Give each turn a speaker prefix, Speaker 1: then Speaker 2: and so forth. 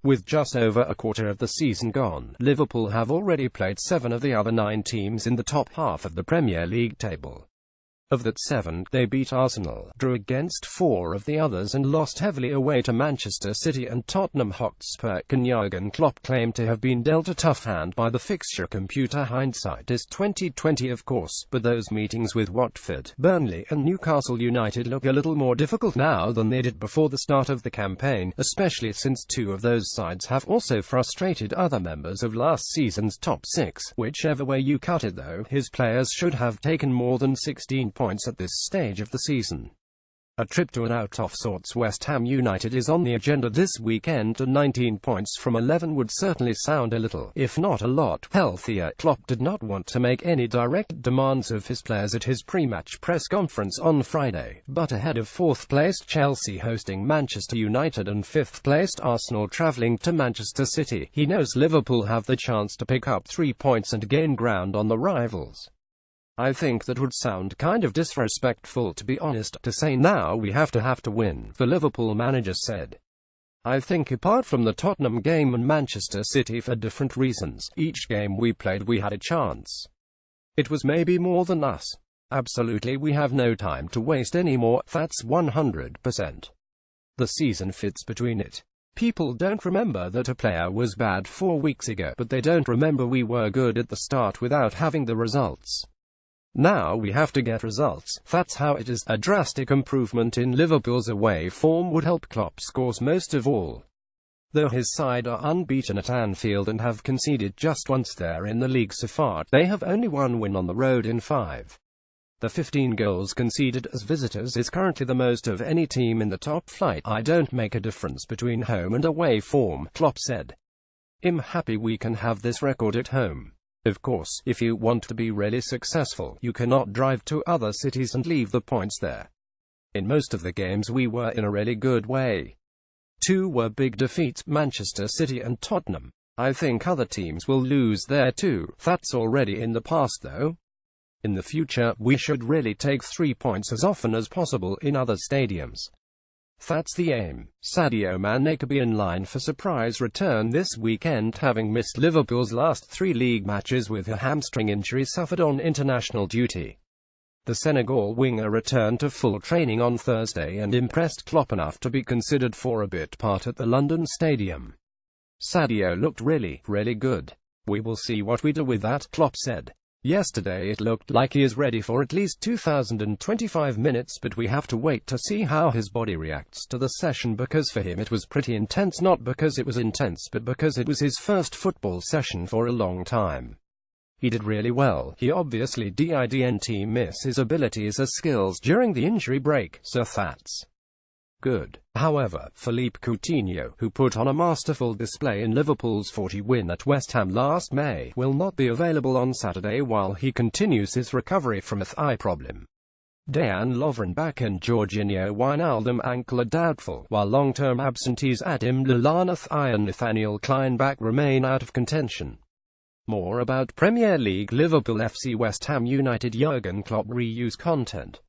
Speaker 1: With just over a quarter of the season gone, Liverpool have already played 7 of the other 9 teams in the top half of the Premier League table. Of that 7, they beat Arsenal, drew against 4 of the others and lost heavily away to Manchester City and Tottenham Hotspur. Jurgen Klopp claimed to have been dealt a tough hand by the fixture computer. Hindsight is 20/20 of course, but those meetings with Watford, Burnley and Newcastle United look a little more difficult now than they did before the start of the campaign, especially since 2 of those sides have also frustrated other members of last season's top 6. Whichever way you cut it though, his players should have taken more than 16 points at this stage of the season. A trip to an out-of-sorts West Ham United is on the agenda this weekend, and 19 points from 11 would certainly sound a little, if not a lot, healthier. Klopp did not want to make any direct demands of his players at his pre-match press conference on Friday, but ahead of 4th-placed Chelsea hosting Manchester United and 5th-placed Arsenal travelling to Manchester City, he knows Liverpool have the chance to pick up 3 points and gain ground on the rivals. I think that would sound kind of disrespectful, to be honest, to say now we have to win, the Liverpool manager said. I think apart from the Tottenham game and Manchester City for different reasons, each game we played we had a chance. It was maybe more than us. Absolutely, we have no time to waste anymore, that's 100%. The season fits between it. People don't remember that a player was bad 4 weeks ago, but they don't remember we were good at the start without having the results. Now we have to get results, that's how it is. A drastic improvement in Liverpool's away form would help. Klopp scores most of all. Though his side are unbeaten at Anfield and have conceded just once there in the league so far, they have only 1 win on the road in 5. The 15 goals conceded as visitors is currently the most of any team in the top flight. I don't make a difference between home and away form, Klopp said. I'm happy we can have this record at home. Of course, if you want to be really successful, you cannot drive to other cities and leave the points there. In most of the games we were in a really good way. 2 were big defeats, Manchester City and Tottenham. I think other teams will lose there too, that's already in the past though. In the future, we should really take 3 points as often as possible in other stadiums. That's the aim. Sadio Mane could be in line for surprise return this weekend, having missed Liverpool's last 3 league matches with a hamstring injury suffered on international duty. The Senegal winger returned to full training on Thursday and impressed Klopp enough to be considered for a bit part at the London Stadium. Sadio looked really good. We will see what we do with that, Klopp said. Yesterday it looked like he is ready for at least 2,025 minutes, but we have to wait to see how his body reacts to the session, because for him it was pretty intense, not because it was intense but because it was his first football session for a long time. He did really well. He obviously didn't miss his abilities or skills during the injury break, so that's good. However, Philippe Coutinho, who put on a masterful display in Liverpool's 40 win at West Ham last May, will not be available on Saturday while he continues his recovery from a thigh problem. Dejan Lovren back and Jorginho Wijnaldum ankle are doubtful, while long-term absentees Adim Lallana thigh and Nathaniel Klein back remain out of contention. More about Premier League Liverpool FC West Ham United Jurgen Klopp reuse content.